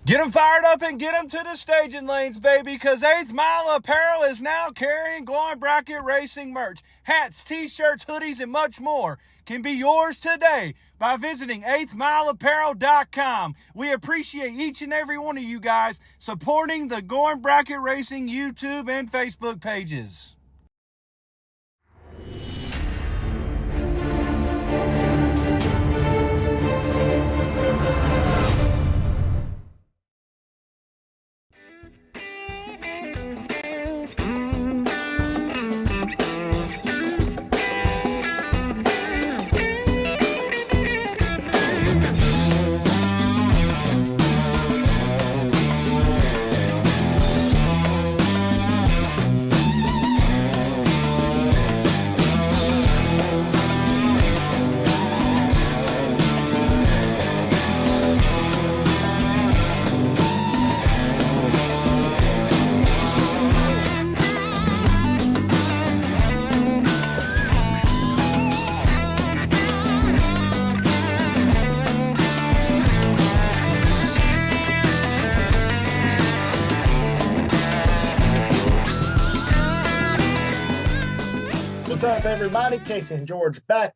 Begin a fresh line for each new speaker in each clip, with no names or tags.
Get them fired up and get them to the staging lanes, baby, because 8th Mile Apparel is now carrying Glowing Bracket Racing merch. Hats, t-shirts, hoodies, and much more can be yours today by visiting 8thmileapparel.com. We appreciate each and every one of you guys supporting the Glowing Bracket Racing YouTube and Facebook pages.
What's up, everybody? Casey and George back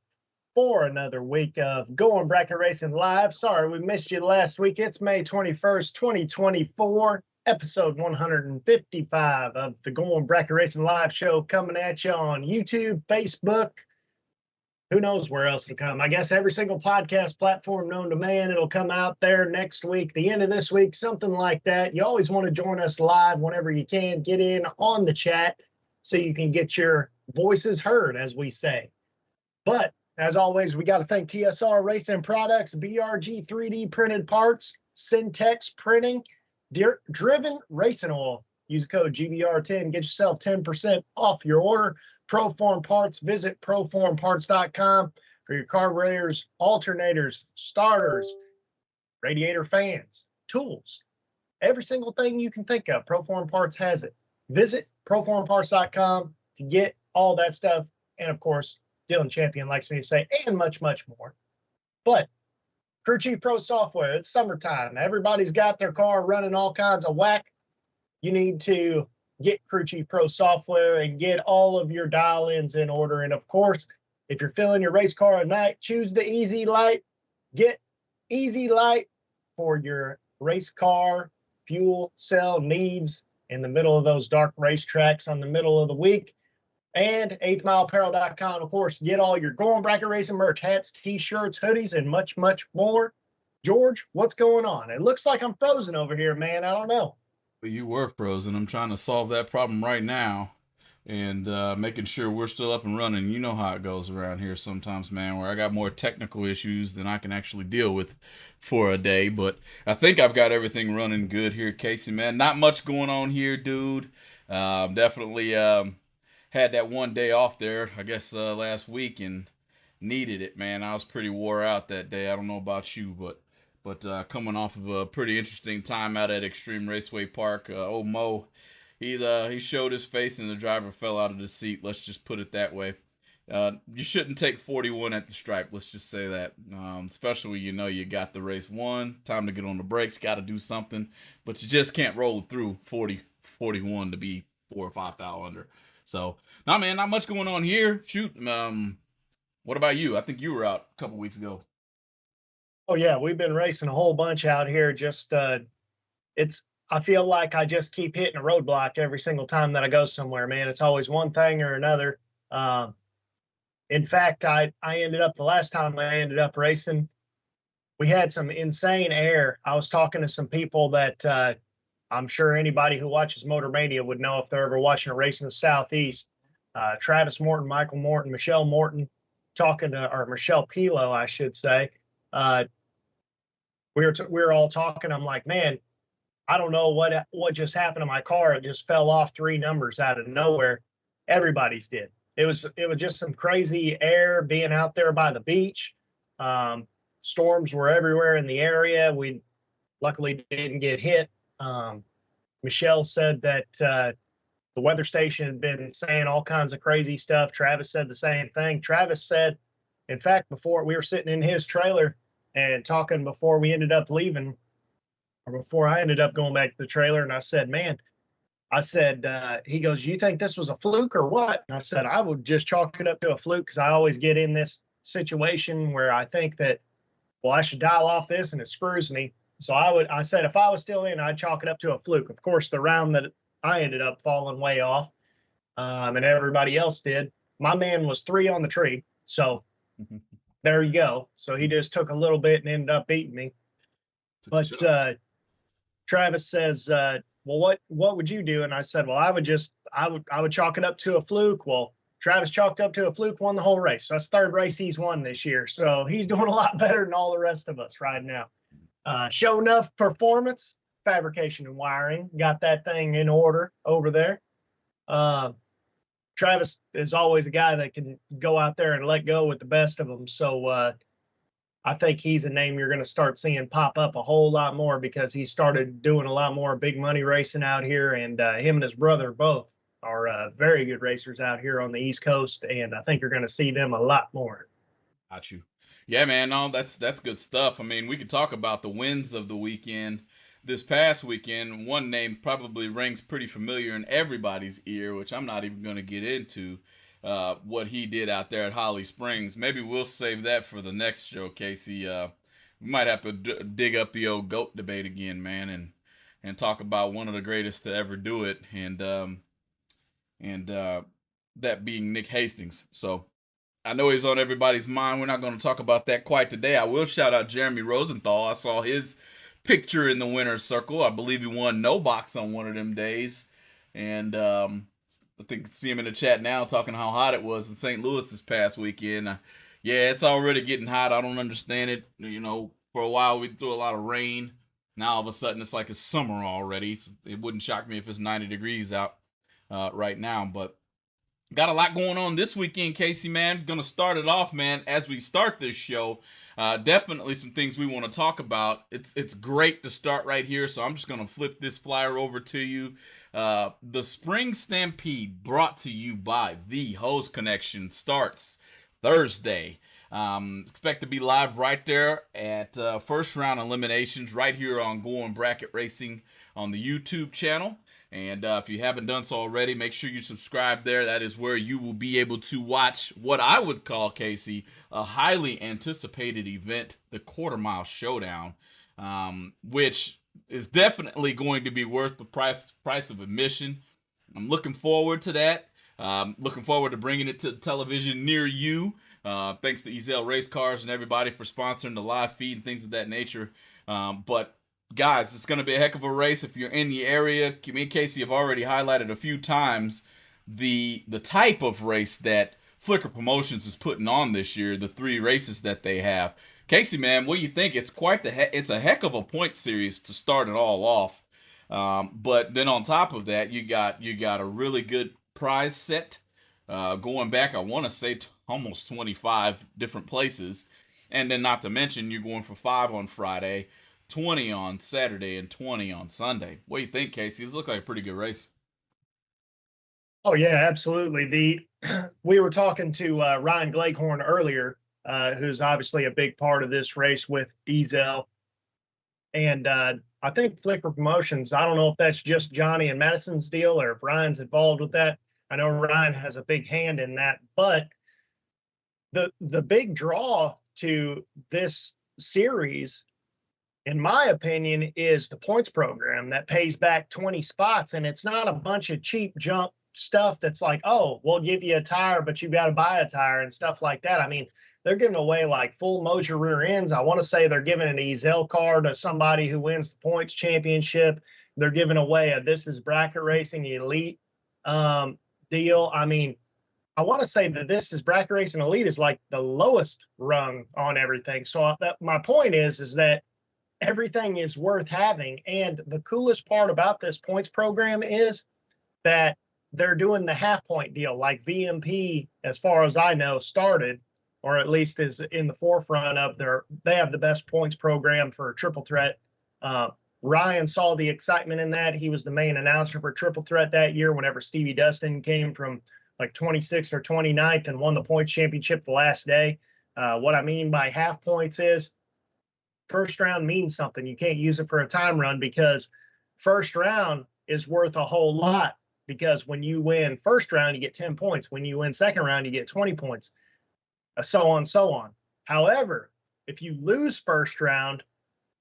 for another week of Going Bracket Racing Live. Sorry we missed you last week. It's May 21st, 2024, episode 155 of the Going Bracket Racing Live show coming at you on YouTube, Facebook. Who knows where else it'll come? I guess every single podcast platform known to man, it'll come out there next week, the end of this week, something like that. You always want to join us live whenever you can. Get in on the chat so you can get your voices heard, as we say. But as always, we got to thank TSR Racing Products, BRG 3D printed parts, Syntex printing, driven racing oil. Use code GBR10, get yourself 10% off your order. Proform Parts, visit proformparts.com for your carburetors, alternators, starters, radiator fans, tools, every single thing you can think of. Proform Parts has it. Visit proformparts.com to get all that stuff. And of course, Dylan Champion likes me to say, and much, much more. But Crew Chief Pro software, it's summertime. Everybody's got their car running all kinds of whack. You need to get Crew Chief Pro software and get all of your dial-ins in order. And of course, if you're filling your race car at night, choose the Easy Light. Get Easy Light for your race car fuel cell needs in the middle of those dark racetracks on the middle of the week. And 8thmileapparel.com, of course, get all your Going Bracket Racing merch, hats, t-shirts, hoodies, and much, much more. George, what's going on? It looks like I'm frozen over here, man. I don't know.
Well, you were frozen. I'm trying to solve that problem right now and making sure we're still up and running. You know how it goes around here sometimes, man, where I got more technical issues than I can actually deal with for a day. But I think I've got everything running good here, Casey, man. Not much going on here, dude. Definitely had that one day off there, I guess, last week and needed it, man. I was pretty wore out that day. I don't know about you, but coming off of a pretty interesting time out at Extreme Raceway Park, old Mo, he showed his face and the driver fell out of the seat. Let's just put it that way. You shouldn't take 41 at the stripe. Let's just say that. Especially when you know you got the race won. Time to get on the brakes. Got to do something. But you just can't roll through 41 to be 4 or 5 thou under. So, nah, man, not much going on here. Shoot. What about you? I think you were out a couple weeks ago.
Oh, yeah, we've been racing a whole bunch out here. Just I feel like I just keep hitting a roadblock every single time that I go somewhere, man. It's always one thing or another. In fact, I ended up, the last time I ended up racing, we had some insane air. I was talking to some people that I'm sure anybody who watches Motor Mania would know if they're ever watching a race in the Southeast. Travis Morton, Michael Morton, Michelle Morton, or Michelle Pilo, I should say. We were all talking. I'm like, man, I don't know what just happened to my car. It just fell off 3 numbers out of nowhere. Everybody's did. It was just some crazy air being out there by the beach. Storms were everywhere in the area. We luckily didn't get hit. Michelle said that the weather station had been saying all kinds of crazy stuff. Travis said the same thing. Travis said, in fact, before we were sitting in his trailer and talking before we ended up leaving, or before I ended up going back to the trailer, and I said, man, he goes, you think this was a fluke or what? And I said, I would just chalk it up to a fluke because I always get in this situation where I think that, well, I should dial off this and it screws me. So I said, if I was still in, I'd chalk it up to a fluke. Of course, the round that I ended up falling way off, and everybody else did, my man was 3 on the tree. So there you go. So he just took a little bit and ended up beating me. But Travis says, well, what would you do? And I said, well, I would chalk it up to a fluke. Well, Travis chalked up to a fluke, won the whole race. So that's the 3rd race he's won this year. So he's doing a lot better than all the rest of us right now. Show enough performance, fabrication and wiring, got that thing in order over there. Travis is always a guy that can go out there and let go with the best of them. So I think he's a name you're going to start seeing pop up a whole lot more because he started doing a lot more big money racing out here. And him and his brother both are very good racers out here on the East Coast. And I think you're going to see them a lot more.
Got you. Yeah, man, no, that's good stuff. I mean, we could talk about the wins of the weekend. This past weekend, one name probably rings pretty familiar in everybody's ear, which I'm not even going to get into, what he did out there at Holly Springs. Maybe we'll save that for the next show, Casey. We might have to dig up the old GOAT debate again, man, and talk about one of the greatest to ever do it, and that being Nick Hastings. So I know he's on everybody's mind. We're not going to talk about that quite today. I will shout out Jeremy Rosenthal. I saw his picture in the winner's circle. I believe he won no box on one of them days. And I think I see him in the chat now talking how hot it was in St. Louis this past weekend. Yeah, it's already getting hot. I don't understand it. You know, for a while we threw a lot of rain. Now all of a sudden it's like it's summer already. It wouldn't shock me if it's 90 degrees out right now. But got a lot going on this weekend, Casey, man. Gonna start it off, man, as we start this show. Definitely some things we want to talk about. It's great to start right here, so I'm just gonna flip this flyer over to you. The Spring Stampede, brought to you by The Hose Connection, starts Thursday. Expect to be live right there at first round eliminations right here on Going Bracket Racing on the YouTube channel. And if you haven't done so already, make sure you subscribe there. That is where you will be able to watch what I would call, Casey, a highly anticipated event, the Quarter Mile Showdown, which is definitely going to be worth the price of admission. I'm looking forward to that. Looking forward to bringing it to television near you. Thanks to Ezel Race Cars and everybody for sponsoring the live feed and things of that nature. But guys, it's going to be a heck of a race. If you're in the area, me and Casey have already highlighted a few times the type of race that Flicker Promotions is putting on this year, the 3 races that they have. Casey, man, what do you think? It's it's a heck of a point series to start it all off. But then on top of that, you got a really good prize set going back, I want to say, almost 25 different places. And then not to mention, you're going for 5 on Friday, 20 on Saturday, and 20 on Sunday. What do you think, Casey? This looks like a pretty good race.
Oh, yeah, absolutely. We were talking to Ryan Gleghorn earlier, who's obviously a big part of this race with Ezel. And I think Flicker Promotions, I don't know if that's just Johnny and Madison's deal or if Ryan's involved with that. I know Ryan has a big hand in that. But the big draw to this series, in my opinion, is the points program that pays back 20 spots. And it's not a bunch of cheap junk stuff that's like, oh, we'll give you a tire, but you got to buy a tire and stuff like that. I mean, they're giving away like full Moser rear ends. I want to say they're giving an Ezel car to somebody who wins the points championship. They're giving away a This Is Bracket Racing Elite deal. I mean, I want to say that This Is Bracket Racing Elite is like the lowest rung on everything. So my point is that everything is worth having. And the coolest part about this points program is that they're doing the half point deal, like VMP, as far as I know, started, or at least is in the forefront of they have the best points program for triple threat. Ryan saw the excitement in that. He was the main announcer for triple threat that year whenever Stevie Dustin came from like 26th or 29th and won the points championship the last day. What I mean by half points is First round means something. You can't use it for a time run because first round is worth a whole lot, because when you win first round, you get 10 points. When you win second round, you get 20 points, so on, so on. However, if you lose first round,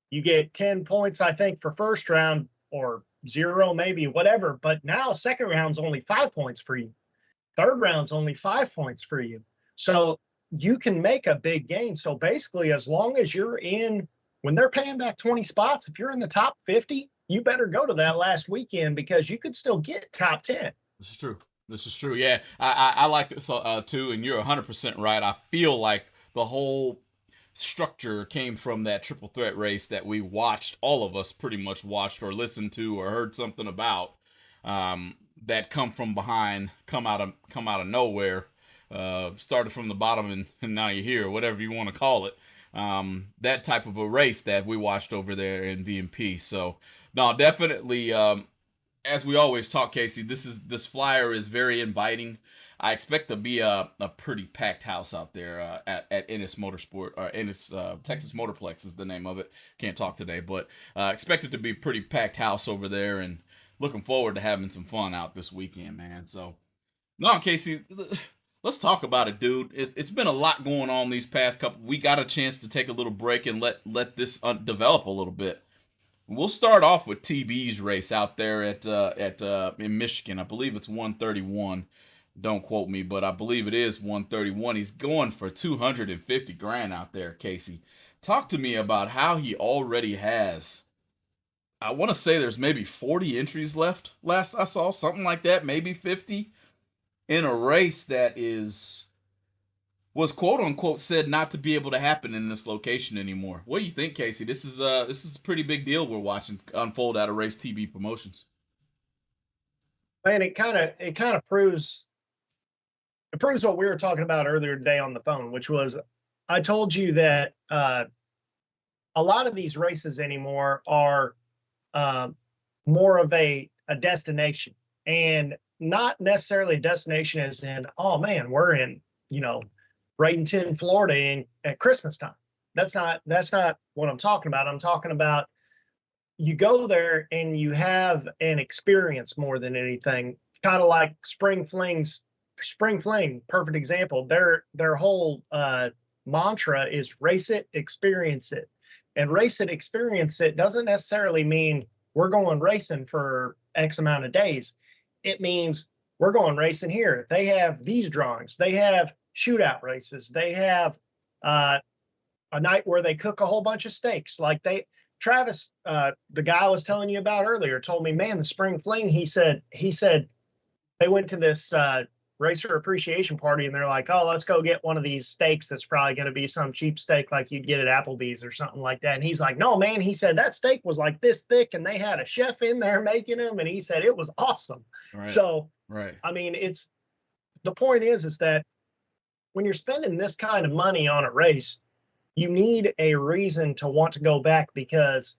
you get 10 points, I think, for first round, or 0, maybe, whatever. But now second round's only 5 points for you. Third round's only 5 points for you. So you can make a big gain. So basically, as long as you're in, when they're paying back 20 spots, if you're in the top 50, you better go to that last weekend, because you could still get top 10.
This is true. This is true. Yeah, I like this too, and you're 100% right. I feel like the whole structure came from that triple threat race that we watched. All of us pretty much watched or listened to or heard something about. That come from behind, come out of nowhere, started from the bottom and now you're here, whatever you want to call it. That type of a race that we watched over there in VMP. So, no, definitely. As we always talk, Casey, this flyer is very inviting. I expect to be a pretty packed house out there at Ennis Motorsport, or Ennis Texas Motorplex is the name of it. Can't talk today, but expect it to be a pretty packed house over there, and looking forward to having some fun out this weekend, man. So, no, Casey, let's talk about it, dude. It's been a lot going on these past couple. We got a chance to take a little break and let this develop a little bit. We'll start off with TB's race out there at in Michigan. I believe it's 131. Don't quote me, but I believe it is 131. He's going for 250 grand out there, Casey. Talk to me about how he already has, I want to say there's maybe 40 entries left. Last I saw, something like that, maybe 50, in a race that was quote unquote said not to be able to happen in this location anymore. What do you think, Casey? This is a pretty big deal we're watching unfold out of Race TB Promotions.
Man, it kind of proves what we were talking about earlier today on the phone, which was, I told you that a lot of these races anymore are more of a destination, and not necessarily a destination as in, oh man, we're in, Bradenton, Florida at Christmas time. That's not what I'm talking about. I'm talking about you go there and you have an experience more than anything. Kind of like Spring Fling, perfect example. Their whole mantra is race it, experience it. And race it, experience it doesn't necessarily mean we're going racing for X amount of days. It means we're going racing here. They have these drawings. They have shootout races. They have a night where they cook a whole bunch of steaks. Like Travis, the guy I was telling you about earlier, told me, man, the Spring Fling, he said they went to this racer appreciation party, and they're like, oh, let's go get one of these steaks that's probably going to be some cheap steak like you'd get at Applebee's or something like that. And he's like, no, man, he said that steak was like this thick, and they had a chef in there making them, and he said it was awesome. Right. So, right. I mean, the point is that when you're spending this kind of money on a race, you need a reason to want to go back, because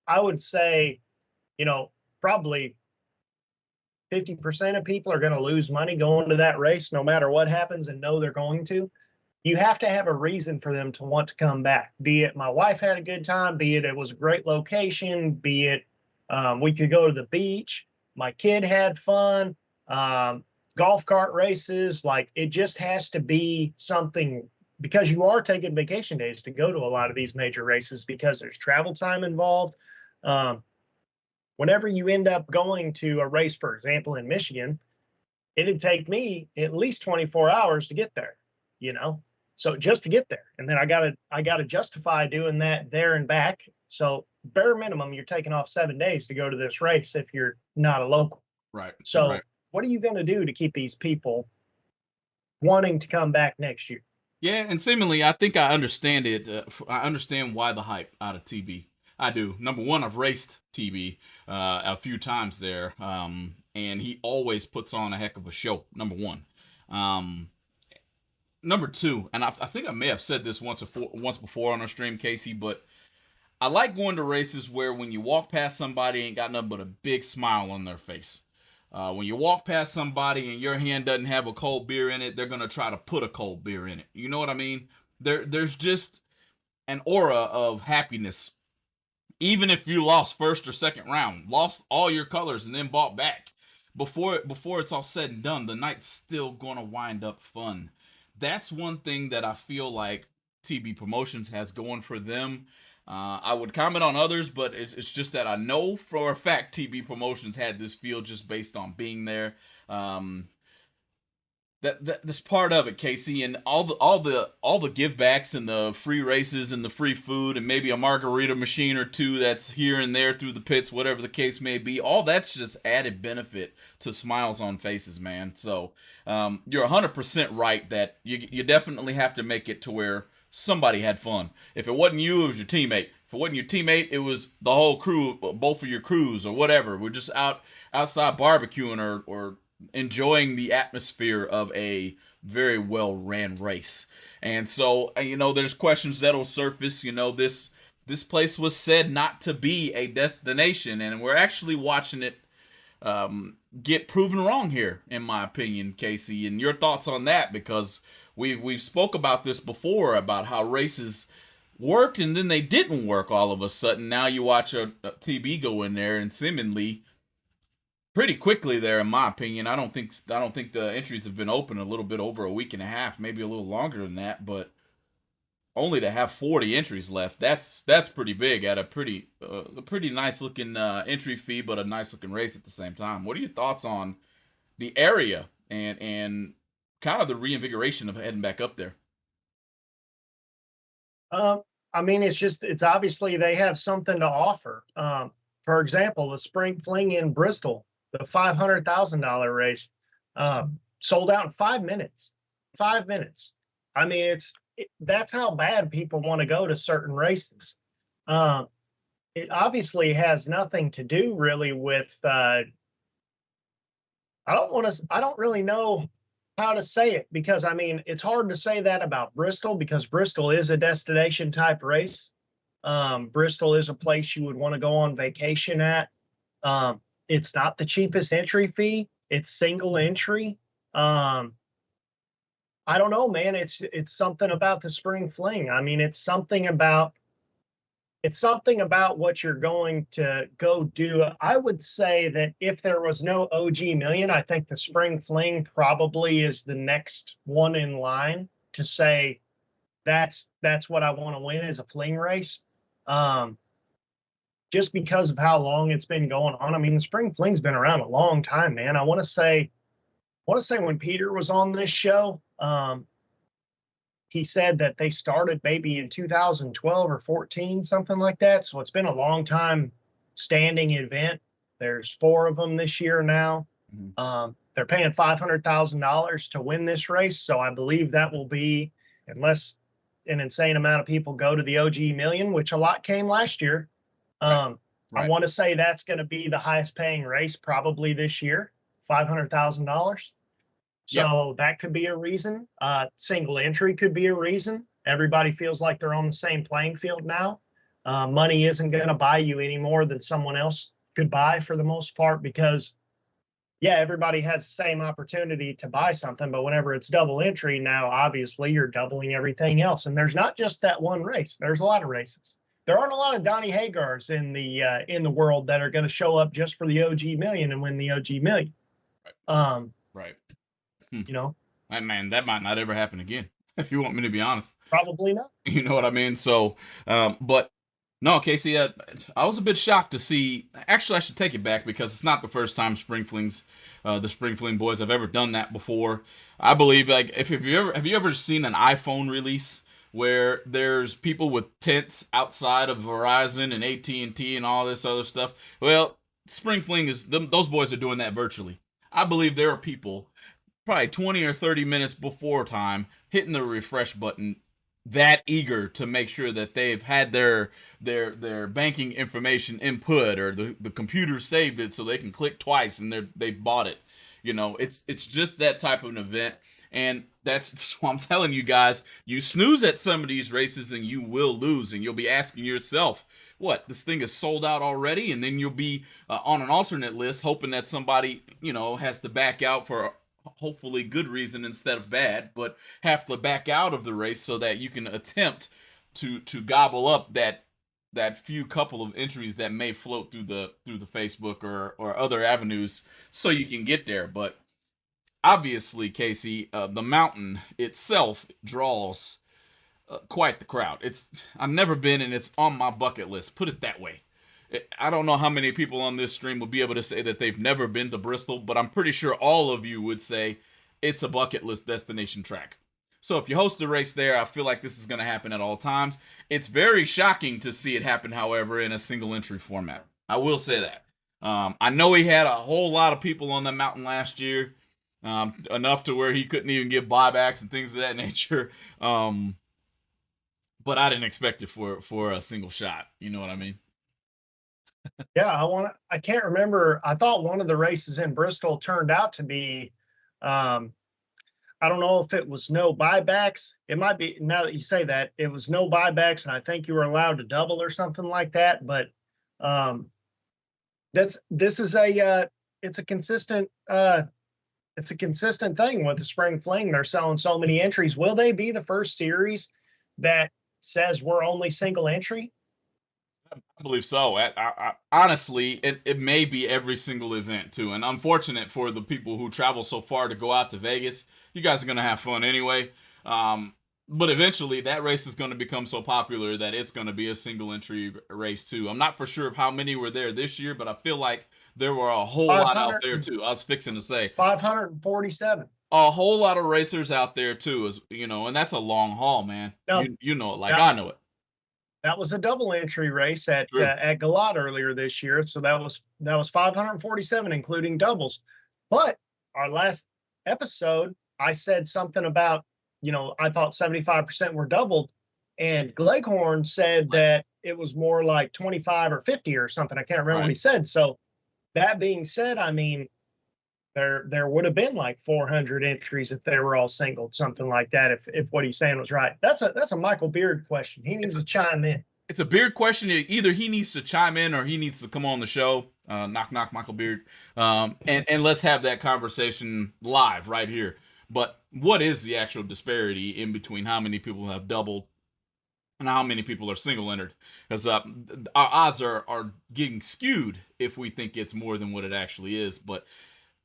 I would say, probably 50% of people are going to lose money going to that race no matter what happens, and know they're going to. You have to have a reason for them to want to come back. Be it my wife had a good time, be it was a great location, be it we could go to the beach, my kid had fun, golf cart races. Like, it just has to be something, because you are taking vacation days to go to a lot of these major races, because there's travel time involved. Whenever you end up going to a race, for example, in Michigan, it'd take me at least 24 hours to get there, so just to get there. And then I gotta justify doing that there and back. So bare minimum, you're taking off 7 days to go to this race if you're not a local.
Right.
So
right.
What are you going to do to keep these people wanting to come back next year?
Yeah, and seemingly, I think I understand it. I understand why the hype out of TB. I do. Number one, I've raced TB a few times there, and he always puts on a heck of a show, number one. Number two, and I think I may have said this once before on our stream, Casey, but I like going to races where when you walk past somebody, ain't got nothing but a big smile on their face. When you walk past somebody and your hand doesn't have a cold beer in it, they're going to try to put a cold beer in it. You know what I mean? There's just, an aura of happiness. Even if you lost first or second round, lost all your colors and then bought back, before it's all said and done, the night's still gonna wind up fun. That's one thing that I feel like TB Promotions has going for them. I would comment on others, but it's just that I know for a fact TB Promotions had this feel just based on being there. That's part of it, Casey, and all the give backs and the free races and the free food and maybe a margarita machine or two that's here and there through the pits, whatever the case may be. All that's just added benefit to smiles on faces, man. So you're 100% right that you definitely have to make it to where somebody had fun. If it wasn't you, it was your teammate. If it wasn't your teammate, it was the whole crew, both of your crews or whatever. We're just outside barbecuing or enjoying the atmosphere of a very well ran race. And so, there's questions that'll surface. This place was said not to be a destination, and we're actually watching it get proven wrong here, in my opinion, Casey. And your thoughts on that, because we've spoke about this before, about how races worked and then they didn't work all of a sudden. Now you watch a TB go in there and seemingly pretty quickly there, in my opinion. I don't think the entries have been open a little bit over a week and a half, maybe a little longer than that, but only to have 40 entries left, that's pretty big at a pretty nice looking entry fee, but a nice looking race at the same time. What are your thoughts on the area and kind of the reinvigoration of heading back up there?
I mean, it's obviously they have something to offer. For example, the Spring Fling in Bristol, the $500,000 race, sold out in 5 minutes. 5 minutes. I mean, that's how bad people want to go to certain races. It obviously has nothing to do really with. I don't really know how to say it, because I mean, it's hard to say that about Bristol, because Bristol is a destination type race. Bristol is a place you would want to go on vacation at. It's not the cheapest entry fee. It's single entry. I don't know, man. It's something about the Spring Fling. I mean, it's something about what you're going to go do. I would say that if there was no OG Million, I think the Spring Fling probably is the next one in line to say that's what I want to win, is a fling race. Just because of how long it's been going on. I mean, the Spring Fling's been around a long time, man. I want to say when Peter was on this show, he said that they started maybe in 2012 or 14, something like that. So it's been a long time standing event. There's 4 of them this year now. Mm-hmm. They're paying $500,000 to win this race. So I believe that will be, unless an insane amount of people go to the OG Million, which a lot came last year. Right. I want to say that's going to be the highest paying race probably this year, $500,000. So that could be a reason. Single entry could be a reason. Everybody feels like they're on the same playing field now. Money isn't going to buy you any more than someone else could buy for the most part, because, everybody has the same opportunity to buy something. But whenever it's double entry, now obviously you're doubling everything else. And there's not just that one race. There's a lot of races. There aren't a lot of Donnie Hagars in the world that are going to show up just for the OG Million and win the OG Million.
Right.
Man,
that might not ever happen again, if you want me to be honest.
Probably not.
You know what I mean? So, but no, Casey, I was a bit shocked to see. Actually, I should take it back, because it's not the first time the Spring Fling boys have ever done that before. I believe, like, have you ever seen an iPhone release where there's people with tents outside of Verizon and AT&T and all this other stuff? Well, Spring Fling those boys are doing that virtually. I believe there are people probably 20 or 30 minutes before time hitting the refresh button, that eager to make sure that they've had their banking information input, or the computer saved it so they can click twice and they've bought it. It's just that type of an event. And that's what I'm telling you guys. You snooze at some of these races and you will lose, and you'll be asking yourself, what, this thing is sold out already? And then you'll be on an alternate list, hoping that somebody has to back out for hopefully good reason instead of bad, but have to back out of the race so that you can attempt to gobble up that few couple of entries that may float through the Facebook or other avenues so you can get there. But obviously, Casey, the mountain itself draws quite the crowd. I've never been, and it's on my bucket list. Put it that way. I don't know how many people on this stream will be able to say that they've never been to Bristol, but I'm pretty sure all of you would say it's a bucket list destination track. So if you host a race there, I feel like this is going to happen at all times. It's very shocking to see it happen, however, in a single entry format. I will say that. I know he had a whole lot of people on the mountain last year, enough to where he couldn't even give buybacks and things of that nature. But I didn't expect it for a single shot. You know what I mean?
Yeah, I can't remember. I thought one of the races in Bristol turned out to be, I don't know if it was no buybacks. It might be, now that you say that, it was no buybacks, and I think you were allowed to double or something like that. But this is it's a consistent thing with the Spring Fling. They're selling so many entries. Will they be the first series that says we're only single entry?
I believe so. I honestly, it may be every single event too. And unfortunate for the people who travel so far to go out to Vegas. You guys are going to have fun anyway. But eventually that race is going to become so popular that it's going to be a single entry race too. I'm not for sure of how many were there this year, but I feel like there were a whole lot out there too. I was fixing to say
547.
A whole lot of racers out there too, as you know, and that's a long haul, man.
Now,
you know it like I know it.
That was a double entry race at Galot earlier this year, so that was 547 including doubles. But our last episode, I said something about, I thought 75% were doubled, and Gleghorn said that it was more like 25 or 50 or something. I can't remember what he said. So that being said, I mean, there would have been like 400 entries if they were all singled, something like that, if what he's saying was right. That's a Michael Beard question. He needs to chime in.
It's a Beard question. Either he needs to chime in or he needs to come on the show. Knock, knock, Michael Beard. And let's have that conversation live right here. But what is the actual disparity in between how many people have doubled and how many people are single entered? Because our odds are getting skewed if we think it's more than what it actually is. But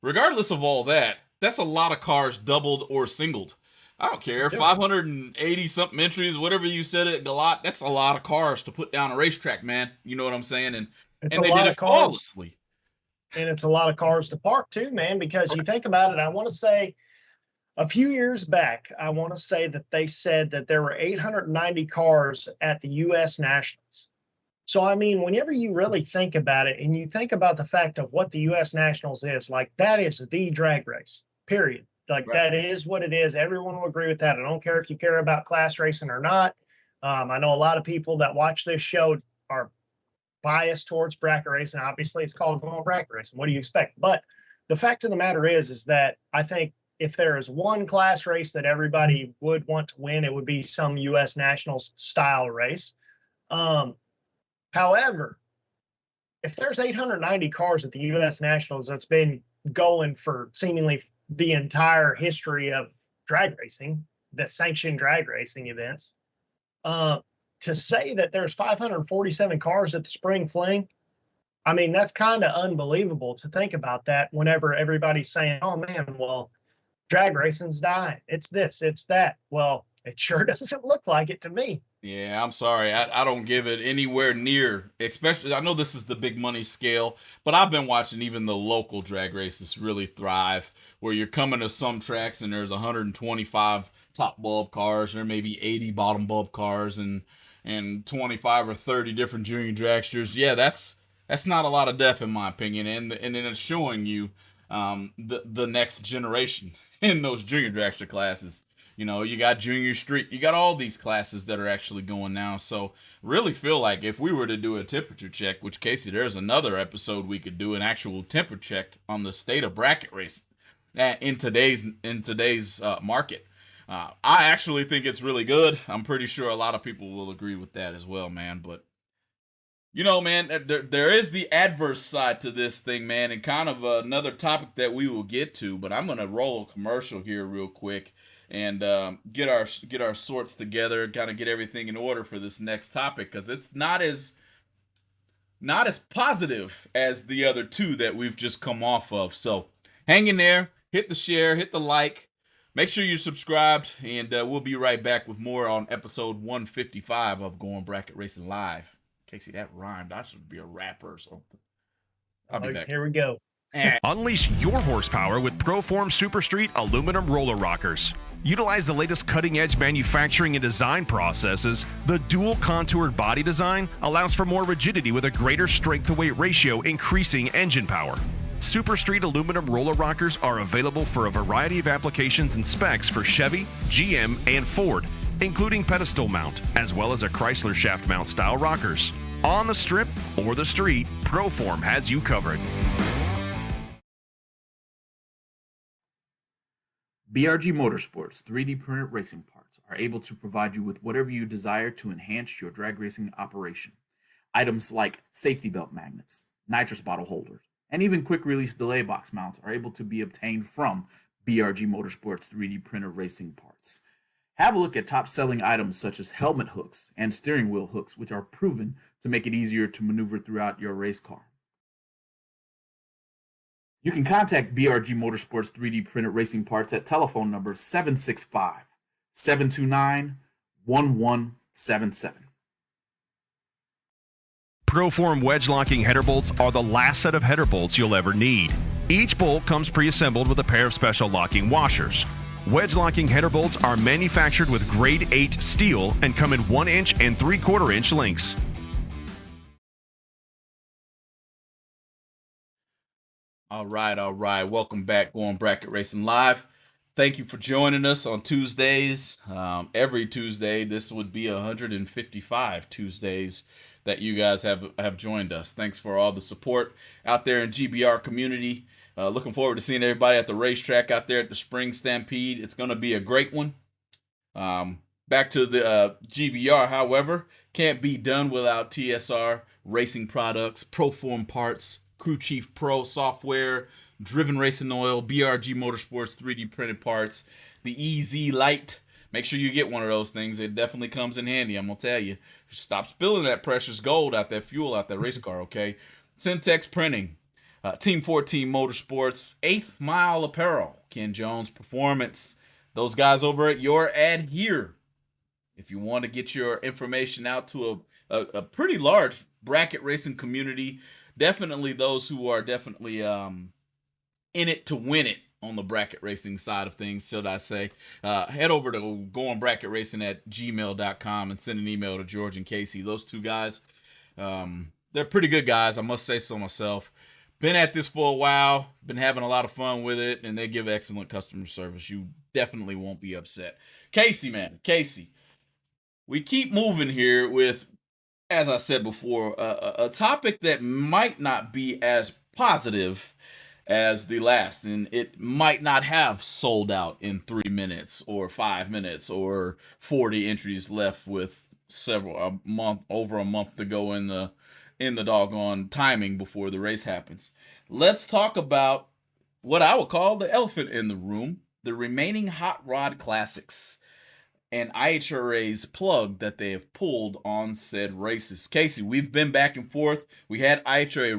regardless of all that, that's a lot of cars doubled or singled. I don't care. 580 something entries, whatever you said at Galot, that's a lot of cars to put down a racetrack, man. You know what I'm saying? And
they
did it flawlessly.
And it's a lot of cars to park too, man, because you think about it, I want to say a few years back, I want to say that they said that there were 890 cars at the U.S. Nationals. So, I mean, whenever you really think about it and you think about the fact of what the U.S. Nationals is, like that is the drag race, period. Like that is what it is. Everyone will agree with that. I don't care if you care about class racing or not. I know a lot of people that watch this show are biased towards bracket racing. Obviously, it's called going bracket racing. What do you expect? But the fact of the matter is that I think if there is one class race that everybody would want to win, it would be some U.S. Nationals style race. However, if there's 890 cars at the U.S. Nationals that's been going for seemingly the entire history of drag racing, the sanctioned drag racing events, to say that there's 547 cars at the Spring Fling, I mean, that's kind of unbelievable to think about that whenever everybody's saying, oh, man, well, drag racing's dying. It's this, it's that. Well, it sure doesn't look like it to me.
Yeah, I'm sorry. I don't give it anywhere near, especially, I know this is the big money scale, but I've been watching even the local drag races really thrive, where you're coming to some tracks and there's 125 top bulb cars, there may be 80 bottom bulb cars, and 25 or 30 different junior dragsters. Yeah, that's not a lot of depth in my opinion, and then it's showing you the next generation in those junior dragster classes. You know, you got junior street, you got all these classes that are actually going now. So really feel like if we were to do a temperature check, which Casey, there's another episode we could do an actual temperature check on the state of bracket racing in today's market. I actually think it's really good. I'm pretty sure a lot of people will agree with that as well, man. But you know, man, there is the adverse side to this thing, man, and kind of another topic that we will get to. But I'm gonna roll a commercial here real quick. and get our sorts together, kind of get everything in order for this next topic, because it's not as positive as the other two that we've just come off of. So hang in there, hit the share, hit the like, make sure you're subscribed, and we'll be right back with more on episode 155 of Going Bracket Racing Live. Casey, that rhymed. I should be a rapper or something. I'll be back.
Here we go.
Unleash your horsepower with ProForm Super Street aluminum roller rockers. Utilize the latest cutting-edge manufacturing and design processes. The dual contoured body design allows for more rigidity with a greater strength-to-weight ratio, increasing engine power. Super Street aluminum roller rockers are available for a variety of applications and specs for Chevy, GM, and Ford, including pedestal mount, as well as a Chrysler shaft mount style rockers. On the strip or the street, ProForm has you covered.
BRG Motorsports 3D printed racing parts are able to provide you with whatever you desire to enhance your drag racing operation. Items like safety belt magnets, nitrous bottle holders, and even quick release delay box mounts are able to be obtained from BRG Motorsports 3D printed racing parts. Have a look at top selling items such as helmet hooks and steering wheel hooks, which are proven to make it easier to maneuver throughout your race car. You can contact BRG Motorsports 3D printed racing parts at telephone number 765-729-1177.
ProForm wedge locking header bolts are the last set of header bolts you'll ever need. Each bolt comes pre-assembled with a pair of special locking washers. Wedge locking header bolts are manufactured with grade 8 steel and come in 1 inch and 3/4 inch lengths.
All right. Welcome back, Going Bracket Racing Live. Thank you for joining us on Tuesdays. Every Tuesday, this would be 155 Tuesdays that you guys have joined us. Thanks for all the support out there in GBR community. Looking forward to seeing everybody at the racetrack out there at the Spring Stampede. It's going to be a great one. Back to the GBR, however, can't be done without TSR Racing Products, ProForm Parts, Crew Chief Pro software, Driven Racing Oil, BRG Motorsports 3D printed parts, the EZ Light. Make sure you get one of those things. It definitely comes in handy, I'm going to tell you. Stop spilling that precious gold out that fuel out that race car, okay? Syntex Printing, Team 14 Motorsports, 8th Mile Apparel, Ken Jones Performance. Those guys over at Your Ad Here. If you want to get your information out to a pretty large bracket racing community, definitely those who are definitely in it to win it on the bracket racing side of things, should I say. Head over to goingbracketracing@gmail.com and send an email to George and Casey. Those two guys, they're pretty good guys, I must say so myself. Been at this for a while, been having a lot of fun with it, and they give excellent customer service. You definitely won't be upset. Casey, we keep moving here with, as I said before, a topic that might not be as positive as the last, and it might not have sold out in 3 minutes or 5 minutes or 40 entries left with over a month to go in the doggone timing before the race happens. Let's talk about what I would call the elephant in the room, the remaining Hot Rod Classics and IHRA's plug that they have pulled on said races. Casey, we've been back and forth. We had IHRA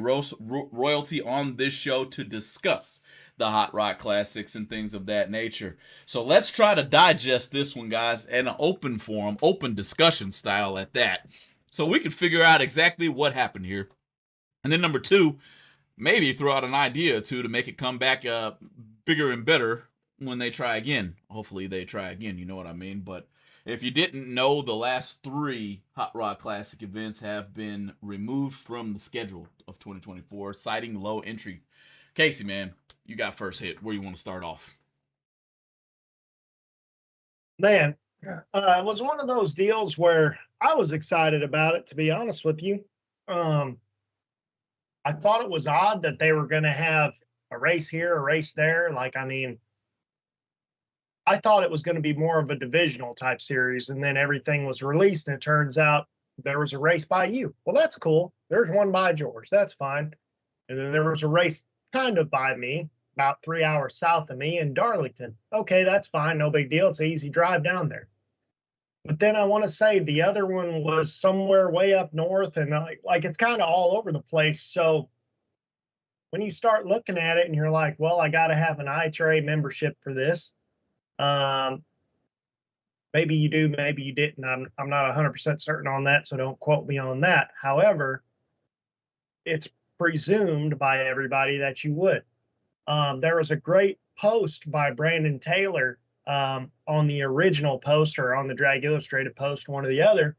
royalty on this show to discuss the Hot Rod Classics and things of that nature. So let's try to digest this one, guys, in an open forum, open discussion style at that, so we can figure out exactly what happened here. And then number two, maybe throw out an idea or two to make it come back bigger and better when they try again. Hopefully they try again, you know what I mean? But if you didn't know, the last 3 Hot Rod Classic events have been removed from the schedule of 2024, citing low entry. Casey, man, you got first hit. Where you want to start off?
Man, it was one of those deals where I was excited about it, to be honest with you. I thought it was odd that they were going to have a race here, a race there. I thought it was going to be more of a divisional type series, and then everything was released, and it turns out there was a race by you. Well, that's cool. There's one by George. That's fine. And then there was a race kind of by me. about 3 hours south of me in Darlington. Okay, that's fine. No big deal. It's an easy drive down there. But then I want to say the other one was somewhere way up north, and like it's kind of all over the place. So when you start looking at it and you're like, well, I got to have an IHRA membership for this. Maybe you do, maybe you didn't. I'm not 100% certain on that, so don't quote me on that. However, it's presumed by everybody that you would. There was a great post by Brandon Taylor on the original post or on the Drag Illustrated post, one or the other,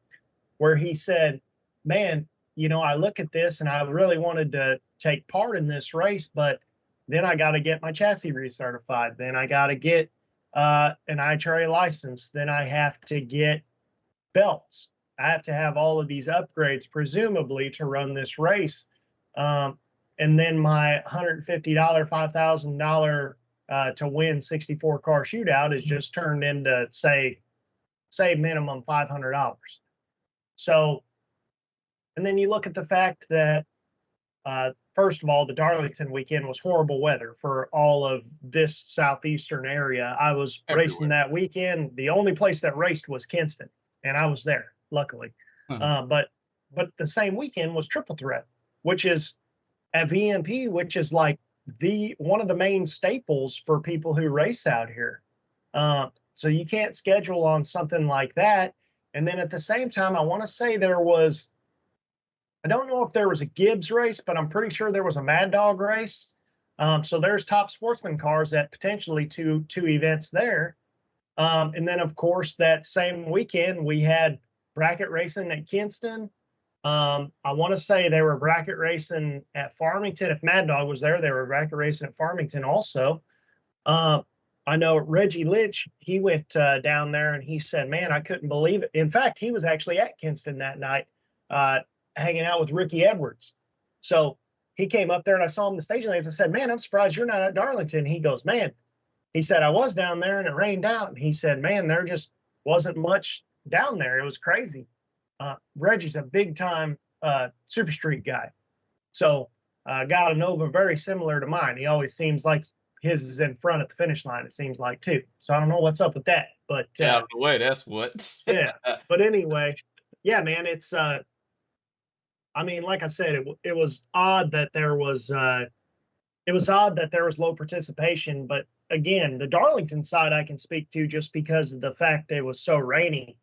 where he said, man, you know, I look at this and I really wanted to take part in this race, but then I got to get my chassis recertified. Then I got to get an IHRA license. Then I have to get belts. I have to have all of these upgrades, presumably, to run this race. And then my $150, $5,000 to win 64 car shootout is just turned into, say minimum $500. So, and then you look at the fact that, first of all, the Darlington weekend was horrible weather for all of this southeastern area. I was racing that weekend. The only place that raced was Kinston, and I was there, luckily. But the same weekend was Triple Threat, which is at VMP, which is like one of the main staples for people who race out here. So you can't schedule on something like that. And then at the same time, I want to say I don't know if there was a Gibbs race, but I'm pretty sure there was a Mad Dog race. So there's Top Sportsman cars at potentially two events there. And then, of course, that same weekend, we had bracket racing at Kinston. I want to say they were bracket racing at Farmington. If Mad Dog was there, they were bracket racing at Farmington also. I know Reggie Lynch, he went down there and he said, man, I couldn't believe it. In fact, he was actually at Kinston that night, hanging out with Ricky Edwards. So he came up there and I saw him in the staging lanes. I said, man, I'm surprised you're not at Darlington. He goes, man, he said, I was down there and it rained out. And he said, man, there just wasn't much down there. It was crazy. Reggie's a big time super street guy. So got a Nova very similar to mine. He always seems like his is in front at the finish line, it seems like too. So I don't know what's up with that, but
out of the way, that's what.
Yeah. But anyway, yeah, man, it's I mean, like I said, it was odd that there was low participation, but again, the Darlington side I can speak to just because of the fact that it was so rainy.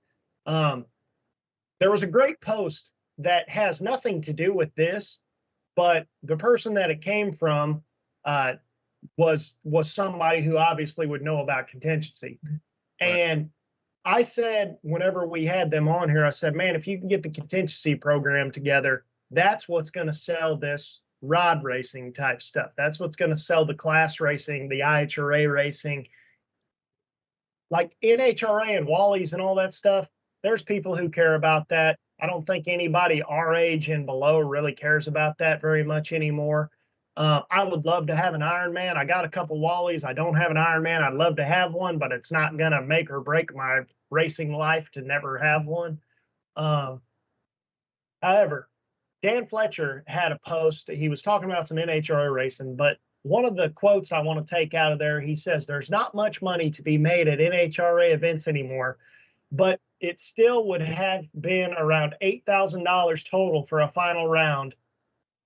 There was a great post that has nothing to do with this, but the person that it came from was somebody who obviously would know about contingency. Right. And I said, whenever we had them on here, I said, man, if you can get the contingency program together, that's what's going to sell this rod racing type stuff. That's what's going to sell the class racing, the IHRA racing. Like NHRA and Wally's and all that stuff, there's people who care about that. I don't think anybody our age and below really cares about that very much anymore. I would love to have an Ironman. I got a couple Wallies. I don't have an Ironman. I'd love to have one, but it's not going to make or break my racing life to never have one. However, Dan Fletcher had a post. He was talking about some NHRA racing, but one of the quotes I want to take out of there, he says, there's not much money to be made at NHRA events anymore, but it still would have been around $8,000 total for a final round.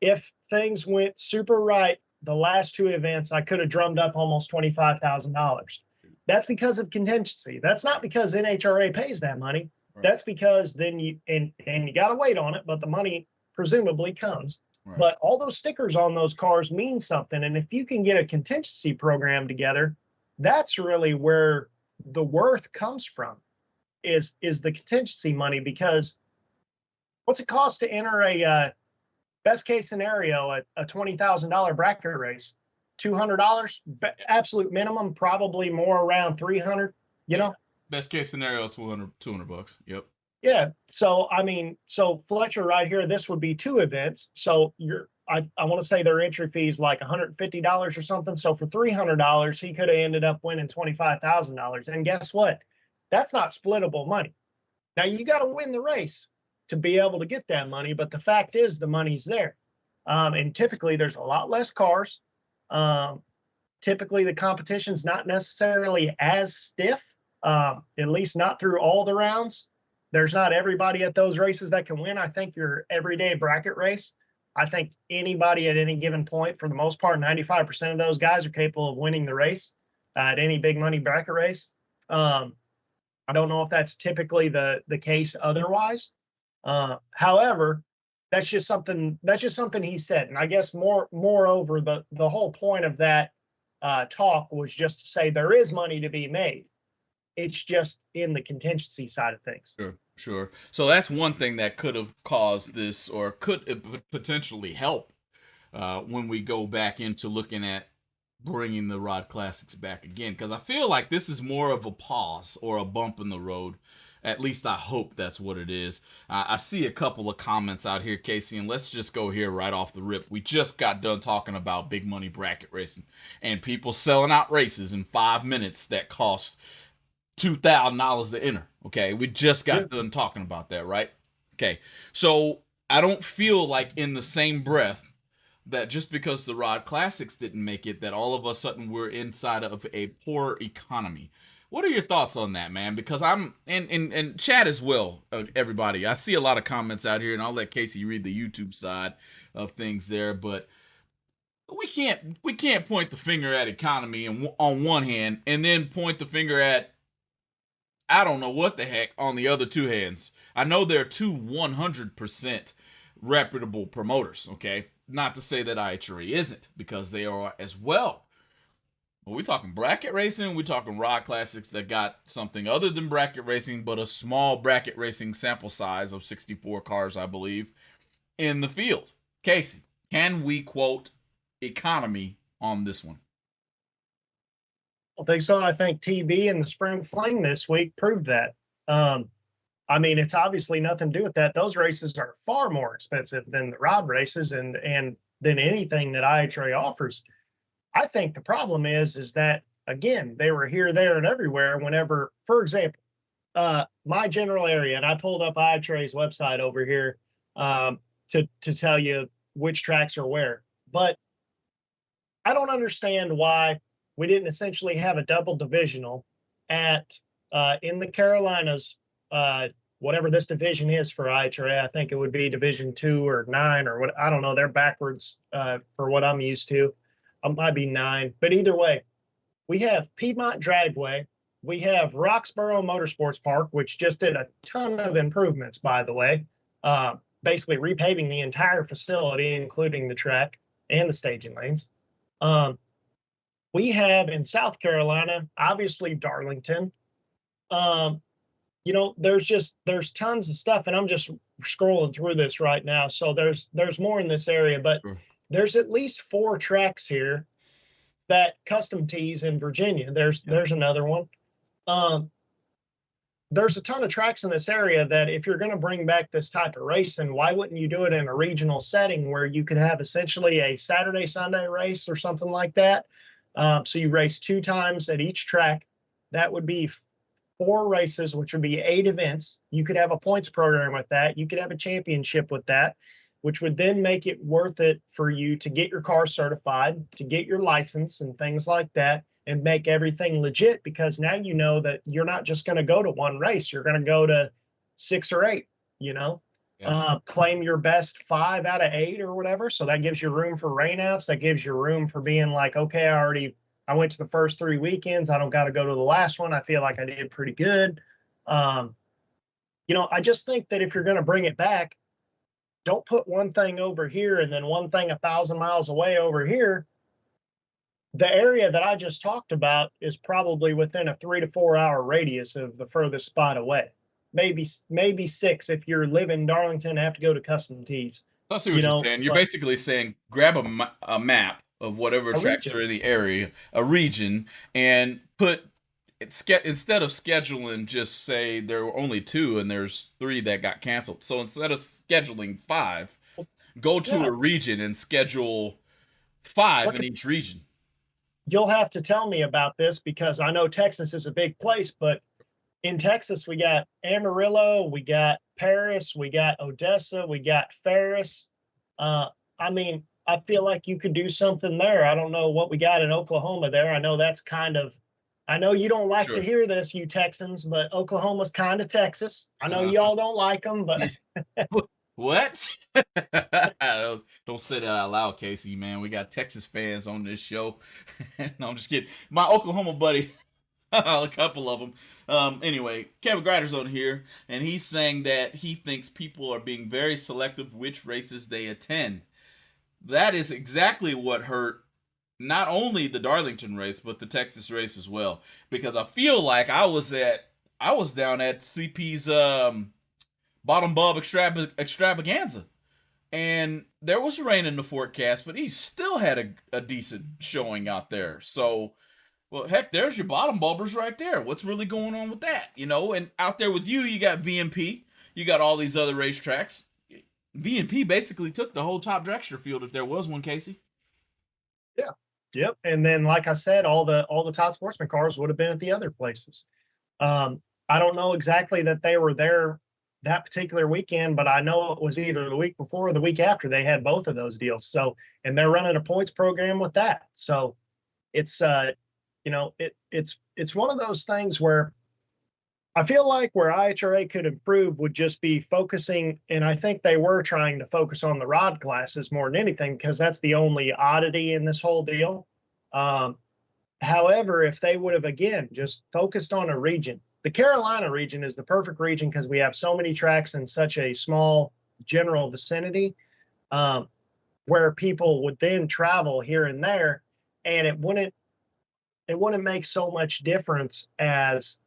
If things went super right, the last two events, I could have drummed up almost $25,000. That's because of contingency. That's not because NHRA pays that money. Right. That's because then you got to wait on it, but the money presumably comes. Right. But all those stickers on those cars mean something. And if you can get a contingency program together, that's really where the worth comes from, is the contingency money. Because what's it cost to enter a best case scenario, a $20,000 bracket race? $200, absolute minimum, probably more around $300, you know?
Best case scenario, $200. Yep.
Yeah. So, I mean, so Fletcher right here, this would be two events. So I want to say their entry fee is like $150 or something. So for $300, he could have ended up winning $25,000. And guess what? That's not splittable money. Now you got to win the race to be able to get that money. But the fact is the money's there. And typically there's a lot less cars. typically the competition's not necessarily as stiff, at least not through all the rounds. There's not everybody at those races that can win. I think your everyday bracket race, I think anybody at any given point, for the most part, 95% of those guys are capable of winning the race at any big money bracket race. I don't know if that's typically the case otherwise. However, that's just something he said. And I guess moreover, the whole point of that talk was just to say there is money to be made. It's just in the contingency side of things.
Sure. So that's one thing that could have caused this, or could potentially help when we go back into looking at bringing the Rod Classics back again. Because I feel like this is more of a pause or a bump in the road. At least I hope that's what it is. I see a couple of comments out here, Casey, and let's just go here right off the rip. We just got done talking about big money bracket racing and people selling out races in 5 minutes that cost $2,000 to enter. Okay, we just got done talking about that, right? Okay, so I don't feel like in the same breath that just because the Rod Classics didn't make it, that all of a sudden we're inside of a poor economy. What are your thoughts on that, man? Because I'm and chat as well, everybody. I see a lot of comments out here, and I'll let Casey read the YouTube side of things there, but we can't point the finger at economy and on one hand, and then point the finger at I don't know what the heck on the other two hands. I know they're two 100% reputable promoters, okay? Not to say that IHRA isn't, because they are as well. But we're talking bracket racing, we're talking Rod Classics that got something other than bracket racing, but a small bracket racing sample size of 64 cars, I believe, in the field. Casey, can we quote economy on this one?
I think so. I think TB and the Spring Fling this week proved that. I mean, it's obviously nothing to do with that. Those races are far more expensive than the Rod races and than anything that IHRA offers. I think the problem is that, again, they were here, there, and everywhere whenever, for example, my general area, and I pulled up IHRA's website over here to tell you which tracks are where. But I don't understand why we didn't essentially have a double divisional at in the Carolinas, whatever this division is for IHRA. I think it would be Division 2 or 9 or what. I don't know. They're backwards for what I'm used to. It might be 9. But either way, we have Piedmont Dragway. We have Roxborough Motorsports Park, which just did a ton of improvements, by the way, basically repaving the entire facility, including the track and the staging lanes. We have in South Carolina, obviously Darlington. You know, there's tons of stuff, and I'm just scrolling through this right now. So there's more in this area, but there's at least 4 tracks here that custom tees in Virginia. There's another one. There's a ton of tracks in this area that if you're going to bring back this type of racing, why wouldn't you do it in a regional setting where you could have essentially a Saturday, Sunday race or something like that? So you race 2 times at each track. That would be 4 races, which would be 8 events. You could have a points program with that. You could have a championship with that, which would then make it worth it for you to get your car certified, to get your license and things like that, and make everything legit, because now you know that you're not just going to go to one race. You're going to go to 6 or 8, you know, claim your best 5 out of 8 or whatever. So that gives you room for rainouts. That gives you room for being like, okay, I went to the first 3 weekends. I don't got to go to the last one. I feel like I did pretty good. You know, I just think that if you're going to bring it back, don't put one thing over here and then one thing 1,000 miles away over here. The area that I just talked about is probably within a 3 to 4 hour radius of the furthest spot away. Maybe 6 if you're living in Darlington and have to go to custom tees.
I see what you're saying. You're basically saying grab a map of whatever tracks are in the area, a region, and put instead of scheduling, just say there were only 2 and there's 3 that got canceled. So instead of scheduling 5, go to a region and schedule 5 in each region.
You'll have to tell me about this because I know Texas is a big place, but in Texas, we got Amarillo, we got Paris, we got Odessa, we got Ferris. I mean, I feel like you could do something there. I don't know what we got in Oklahoma there. I know that's kind of, I know you don't like to
Sure.
hear this, you Texans, but Oklahoma's kind of Texas. I know
Uh,
y'all don't like them, but
what? Don't say that out loud, Casey, man. We got Texas fans on this show. No, I'm just kidding. My Oklahoma buddy, a couple of them. Anyway, Kevin Grider's on here, and he's saying that he thinks people are being very selective which races they attend. That is exactly what hurt not only the Darlington race, but the Texas race as well. Because I feel like I was down at CP's bottom bulb extravaganza. And there was rain in the forecast, but he still had a decent showing out there. So, well, heck, there's your bottom bulbers right there. What's really going on with that? You know, and out there with you got VMP. You got all these other racetracks. VMP basically took the whole top dragster field if there was one, Casey.
yeah. Yep. And then, like I said, all the top sportsman cars would have been at the other places. I don't know exactly that they were there that particular weekend, but I know it was either the week before or the week after they had both of those deals. So, and they're running a points program with that. So it's, it's one of those things where I feel like where IHRA could improve would just be focusing, and I think they were trying to focus on the rod classes more than anything, because that's the only oddity in this whole deal. However, if they would have, again, just focused on a region, the Carolina region is the perfect region because we have so many tracks in such a small general vicinity, where people would then travel here and there, and it wouldn't make so much difference as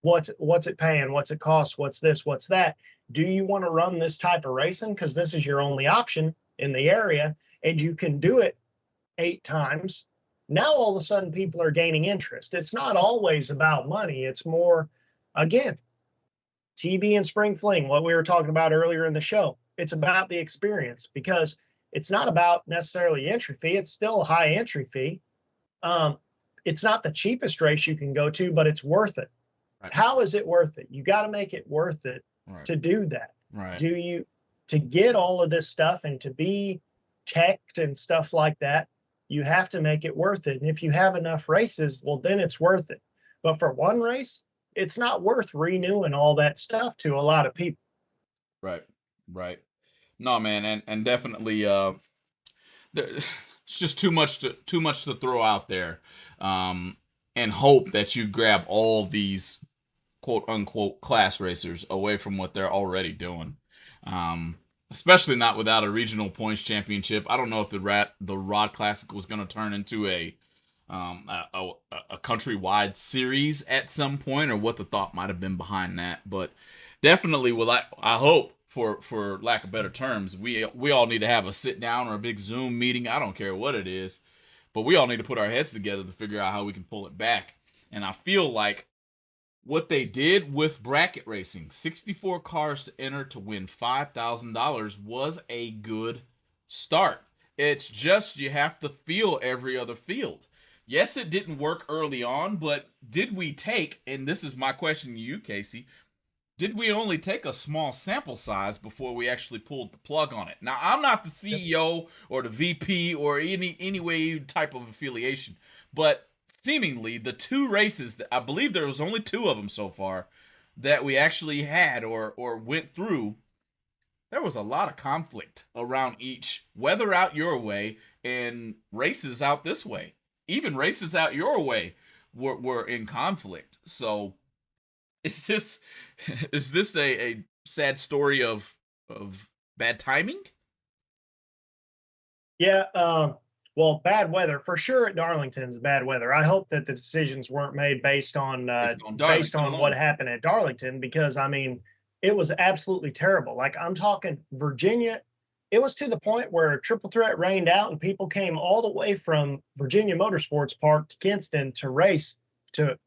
what's it paying, what's it cost, what's this, what's that. Do you want to run this type of racing because this is your only option in the area and you can do it 8 times? Now all of a sudden people are gaining interest. It's not always about money. It's more, again, TV and Spring Fling, what we were talking about earlier in the show. It's about the experience, because it's not about necessarily entry fee. It's still a high entry fee. It's not the cheapest race you can go to, but it's worth it. Right. How is it worth it? You got to make it worth it to do that.
Right.
To get all of this stuff and to be teched and stuff like that, you have to make it worth it. And if you have enough races, well, then it's worth it. But for one race, it's not worth renewing all that stuff to a lot of people.
Right. No, man, and definitely, it's just too much to throw out there, and hope that you grab all these quote unquote class racers away from what they're already doing. Especially not without a regional points championship. I don't know if the Rod Classic was going to turn into a countrywide series at some point, or what the thought might have been behind that. But definitely, I hope, for lack of better terms, we all need to have a sit down or a big Zoom meeting. I don't care what it is, but we all need to put our heads together to figure out how we can pull it back. And I feel like what they did with bracket racing, 64 cars to enter to win $5,000, was a good start. It's just you have to feel every other field. Yes, it didn't work early on, but did we take, and this is my question to you, Casey, did we only take a small sample size before we actually pulled the plug on it? Now, I'm not the CEO or the VP or any way type of affiliation, but seemingly the 2 races that I believe there was only 2 of them so far that we actually had or went through, there was a lot of conflict around each, weather out your way and races out this way. Even races out your way were in conflict. So is this a sad story of bad timing?
Yeah, well, bad weather for sure at Darlington's bad weather. I hope that the decisions weren't made based on what happened at Darlington, because I mean, it was absolutely terrible. Like, I'm talking Virginia, it was to the point where Triple Threat rained out and people came all the way from Virginia Motorsports Park to Kinston to race.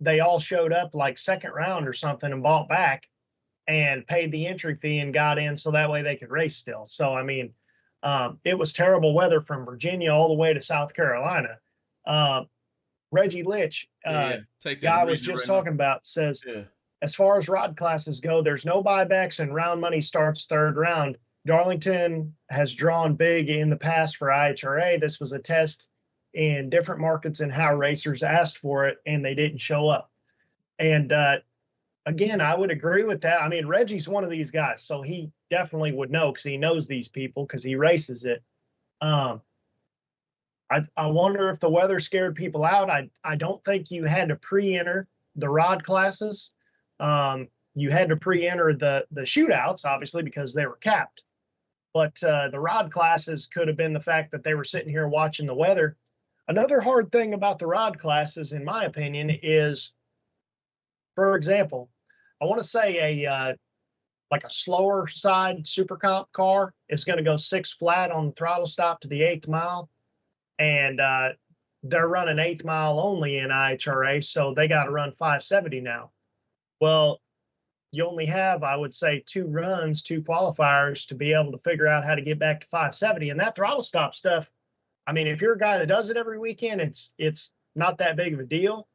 They all showed up like second round or something and bought back and paid the entry fee and got in so that way they could race still. So I mean, it was terrible weather from Virginia all the way to South Carolina. Reggie Litch, guy I was just talking about, says, as far as rod classes go, there's no buybacks and round money starts third round. Darlington has drawn big in the past for IHRA. This was a test in different markets and how racers asked for it, and they didn't show up. And again, I would agree with that. I mean, Reggie's one of these guys, so he definitely would know because he knows these people because he races it. I wonder if the weather scared people out. I don't think you had to pre-enter the rod classes. You had to pre-enter the shootouts, obviously, because they were capped. But the rod classes could have been the fact that they were sitting here watching the weather. Another hard thing about the rod classes, in my opinion, is, for example, I want to say like a slower side super comp car is going to go 6 flat on the throttle stop to the 8th mile. And they're running 8th mile only in IHRA, so they got to run 570 now. Well, you only have, I would say, 2 runs, 2 qualifiers to be able to figure out how to get back to 570. And that throttle stop stuff, I mean, if you're a guy that does it every weekend, it's not that big of a deal.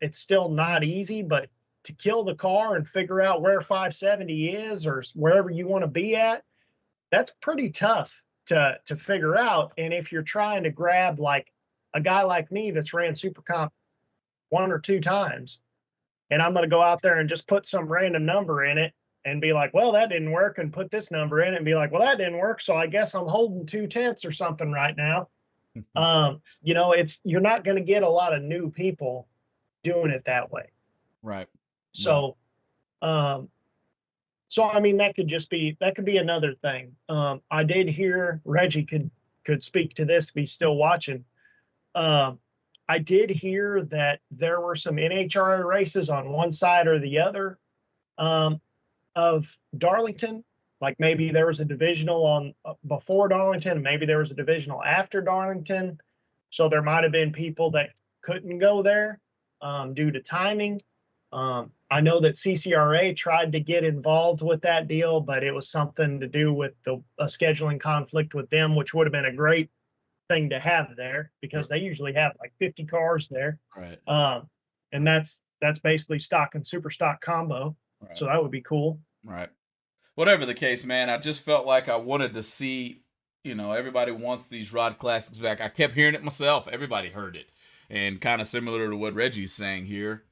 It's still not easy, but to kill the car and figure out where 570 is or wherever you want to be at, that's pretty tough to figure out. And if you're trying to grab like a guy like me that's ran Super Comp 1 or 2 times, and I'm going to go out there and just put some random number in it and be like, well, that didn't work, and put this number in it and be like, well, that didn't work, so I guess I'm holding 2/10 or something right now. You know, you're not going to get a lot of new people doing it that way.
Right.
So, so I mean, that could be another thing. I did hear Reggie could speak to this if he's still watching. I did hear that there were some NHRA races on one side or the other of Darlington. Like maybe there was a divisional on before Darlington, maybe there was a divisional after Darlington. So there might have been people that couldn't go there due to timing. I know that CCRA tried to get involved with that deal, but it was something to do with a scheduling conflict with them, which would have been a great thing to have there because they usually have like 50 cars there.
Right.
And that's basically stock and super stock combo. Right. So that would be cool.
Right. Whatever the case, man, I just felt like I wanted to see, you know, everybody wants these rod classics back. I kept hearing it myself. Everybody heard it. And kind of similar to what Reggie's saying here,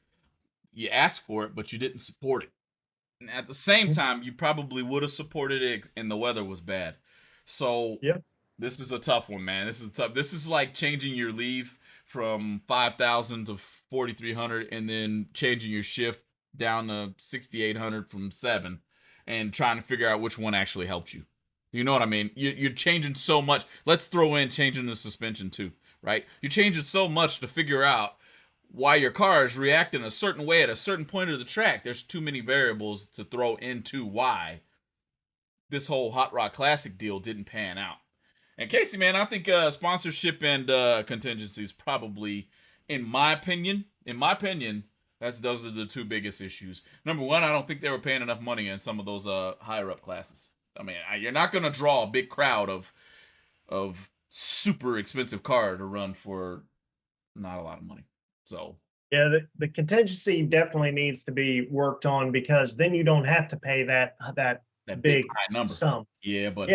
you asked for it, but you didn't support it. And at the same time, you probably would have supported it and the weather was bad. So this is a tough one, man. This is like changing your leave from 5,000 to 4,300 and then changing your shift down to 6,800 from 7 and trying to figure out which one actually helped you. You know what I mean? You're changing so much. Let's throw in changing the suspension too, right? You're changing so much to figure out why your car is reacting a certain way at a certain point of the track. There's too many variables to throw into why this whole Hot Rod Classic deal didn't pan out. And Casey, man, I think sponsorship and contingencies probably, in my opinion, those are the 2 biggest issues. Number 1, I don't think they were paying enough money in some of those higher up classes. I mean, you're not going to draw a big crowd of super expensive car to run for not a lot of money. So
yeah, the contingency definitely needs to be worked on because then you don't have to pay that big
high number
sum.
Yeah, but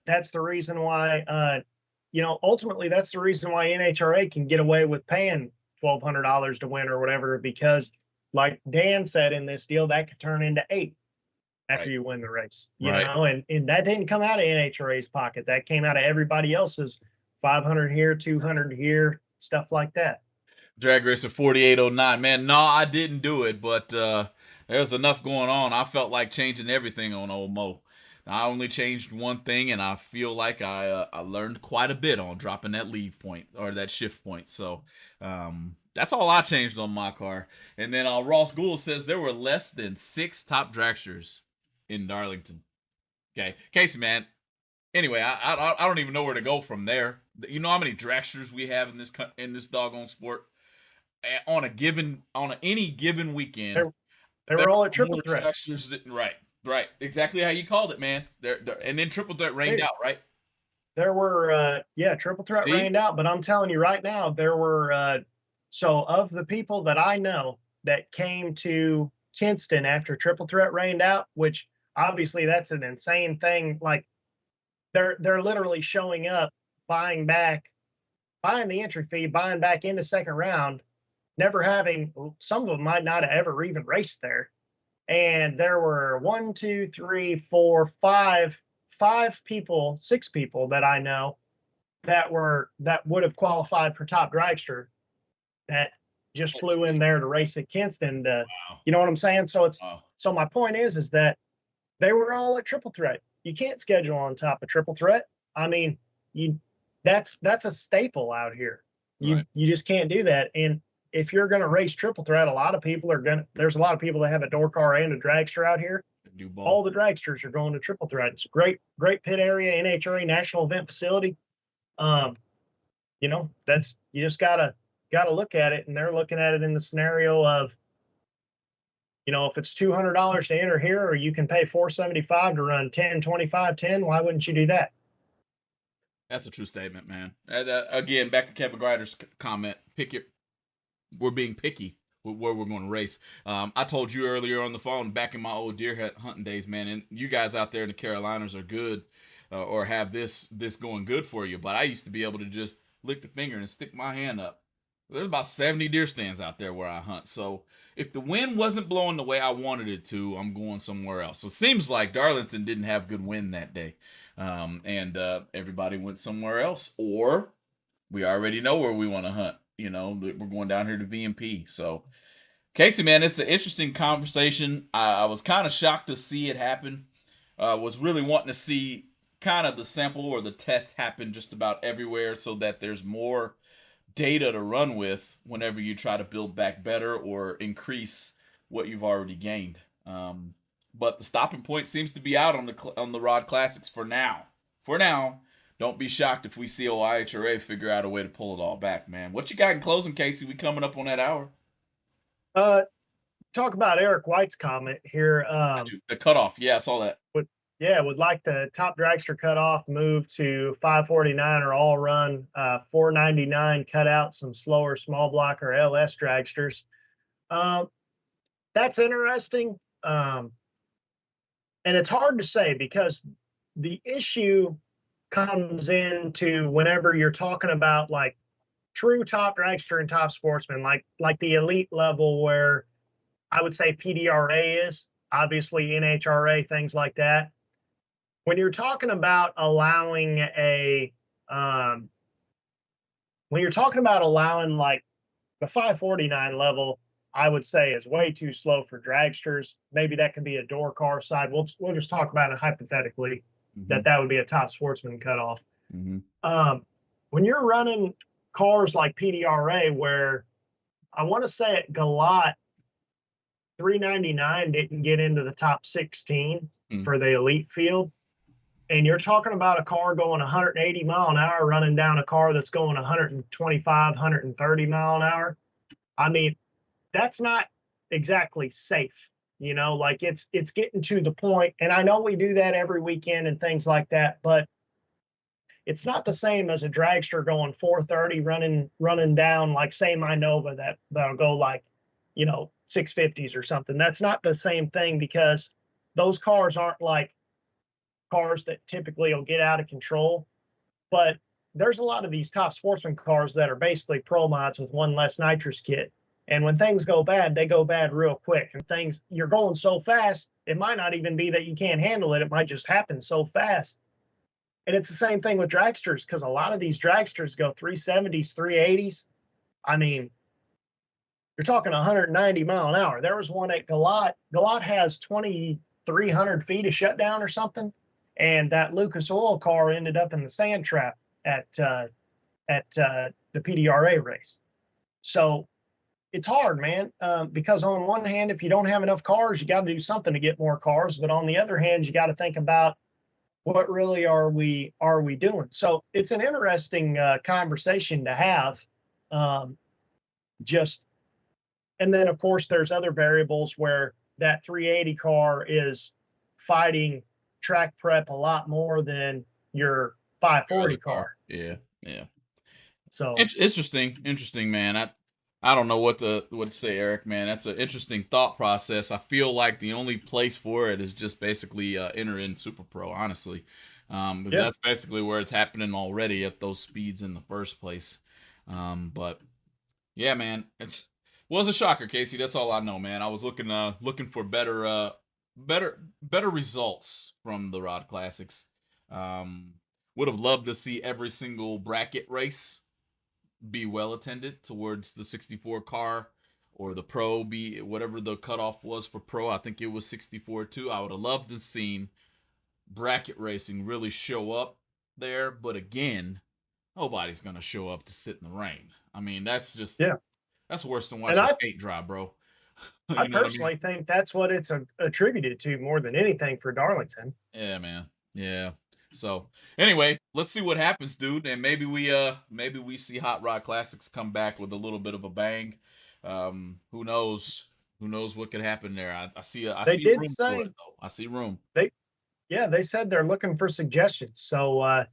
that's the reason why you know, ultimately that's the reason why NHRA can get away with paying $1,200 to win or whatever, because like Dan said in this deal, that could turn into 8 after you win the race. You know, and that didn't come out of NHRA's pocket. That came out of everybody else's 500 here, 200 here, stuff like that.
Drag Racer 4809, man. No, I didn't do it, but there's enough going on. I felt like changing everything on old Mo. I only changed one thing, and I feel like I learned quite a bit on dropping that leave point or that shift point. So that's all I changed on my car. And then Ross Gould says there were less than 6 top dragsters in Darlington. Okay, Casey, man. Anyway, I don't even know where to go from there. You know how many dragsters we have in this doggone sport? On any given weekend,
they were all at triple threat.
Right. Exactly how you called it, man. And then triple threat rained out, right?
There were, triple threat rained out. But I'm telling you right now, there were. So of the people that I know that came to Kinston after triple threat rained out, which obviously that's an insane thing. Like they're literally showing up, buying the entry fee, buying back into second round, never having, some of them might not have ever even raced there. And there were 1, 2, 3, 4, 5, 6 people that I know that would have qualified for top dragster that just flew in there to race at Kinston. You know what I'm saying? So so my point is that they were all at triple threat. You can't schedule on top of triple threat. I mean, that's a staple out here. You just can't do that. And if you're going to race triple threat, there's a lot of people that have a door car and a dragster out here. All the dragsters are going to triple threat. It's a great pit area, IHRA national event facility. You know, you just gotta look at it, and they're looking at it in the scenario of, you know, if it's $200 to enter here, or you can pay $475 to run 10, 25, 10, why wouldn't you do that?
That's a true statement, man. Again, back to Kevin Greider's comment, we're being picky with where we're going to race. I told you earlier on the phone, back in my old deer hunting days, man, and you guys out there in the Carolinas are good, or have this going good for you, but I used to be able to just lick the finger and stick my hand up. There's about 70 deer stands out there where I hunt. So if the wind wasn't blowing the way I wanted it to, I'm going somewhere else. So it seems like Darlington didn't have good wind that day. And everybody went somewhere else. Or we already know where we want to hunt. You know, we're going down here to VMP. So, Casey, man, it's an interesting conversation. I was kind of shocked to see it happen. Was really wanting to see kind of the sample or the test happen just about everywhere so that there's more data to run with whenever you try to build back better or increase what you've already gained. But the stopping point seems to be out on the Rod Classics for now. For now, don't be shocked if we see IHRA figure out a way to pull it all back, man. What you got in closing, Casey? We coming up on that hour.
Talk about Eric White's comment here.
The cutoff. Yeah, I saw that.
Would like the top dragster cutoff move to 549 or all run, 499, cut out some slower small block or LS dragsters. That's interesting. And it's hard to say because the issue comes into whenever you're talking about like true top dragster and top sportsman, like the elite level where I would say PDRA is, obviously NHRA, things like that. When you're talking about allowing like the 549 level, I would say is way too slow for dragsters. Maybe that could be a door car side. We'll just talk about it hypothetically, that would be a top sportsman cutoff. When you're running cars like PDRA, where I want to say at Galat, 399 didn't get into the top 16 for the elite field. And you're talking about a car going 180 mile an hour running down a car that's going 125, 130 mile an hour. I mean, that's not exactly safe, you know, like it's getting to the point, and I know we do that every weekend and things like that, but it's not the same as a dragster going 430 running down, like say my Nova that'll go like, you know, 650s or something. That's not the same thing because those cars aren't like cars that typically will get out of control. But there's a lot of these top sportsman cars that are basically pro mods with one less nitrous kit. And when things go bad, they go bad real quick. And you're going so fast, it might not even be that you can't handle it. It might just happen so fast. And it's the same thing with dragsters, because a lot of these dragsters go 370s, 380s. I mean, you're talking 190 mile an hour. There was one at Galat. Galat has 2,300 feet of shutdown or something. And that Lucas Oil car ended up in the sand trap at the PDRA race. So it's hard, man, because on one hand, if you don't have enough cars, you got to do something to get more cars. But on the other hand, you got to think about what really are we doing. So it's an interesting conversation to have. And then, of course, there's other variables where that 380 car is fighting track prep a lot more than your 540 car.
Yeah.
So
Interesting, man. I don't know what to say, Eric. Man, that's an interesting thought process. I feel like the only place for it is just basically enter in Super Pro, honestly. Because
Yeah.
that's basically where it's happening already at those speeds in the first place. But yeah, man, was a shocker, Casey. That's all I know, man. I was looking for better results from the Rod Classics. Would have loved to see every single bracket race be well attended towards the 64 car, or the pro be whatever the cutoff was for pro. I think it was 64 too. I would have loved to seen bracket racing really show up there, but again, nobody's gonna show up to sit in the rain. I mean,
Yeah.
that's worse than
And
watching paint dry, bro.
I
You know what I mean?
personally think that's what it's attributed to more than anything for Darlington.
Yeah, man. Yeah. So anyway, let's see what happens, dude. And maybe we see Hot Rod Classics come back with a little bit of a bang. Who knows? Who knows what could happen there? I see
They
see
did
room
say
for it though. I see room.
they said they're looking for suggestions. So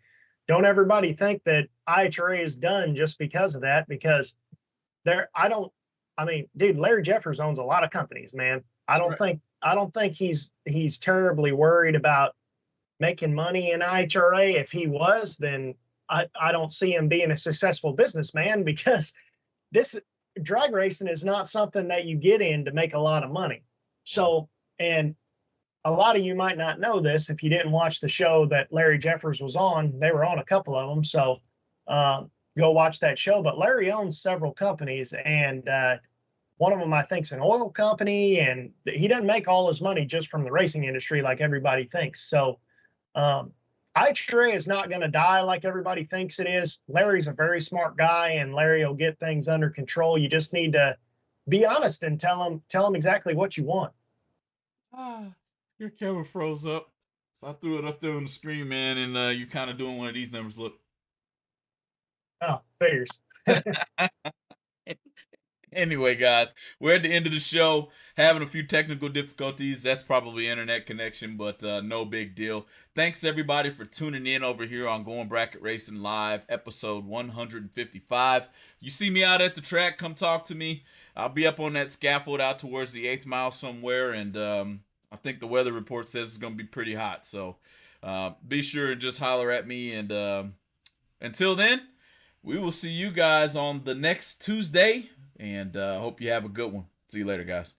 don't everybody think that IHRA is done just because of that, because I mean, dude, Larry Jeffers owns a lot of companies, man.
That's right.
I don't think he's terribly worried about making money in IHRA. If he was, then I don't see him being a successful businessman, because this drag racing is not something that you get in to make a lot of money. So, and a lot of you might not know this if you didn't watch the show that Larry Jeffers was on. They were on a couple of them, so go watch that show. But Larry owns several companies, and one of them I think is an oil company, and he doesn't make all his money just from the racing industry like everybody thinks. So IHRA is not going to die like everybody thinks it is. Larry's a very smart guy, and Larry will get things under control. You just need to be honest and tell him exactly what you want.
Your camera froze up, so I threw it up there on the screen, man. And you kind of doing one of these numbers. Look.
Oh, figures.
Anyway, guys, we're at the end of the show, having a few technical difficulties. That's probably internet connection, but no big deal. Thanks, everybody, for tuning in over here on Going Bracket Racing Live, episode 155. You see me out at the track, come talk to me. I'll be up on that scaffold out towards the 8th mile somewhere, and I think the weather report says it's going to be pretty hot. So be sure and just holler at me, and until then, we will see you guys on the next Tuesday. And hope you have a good one. See you later, guys.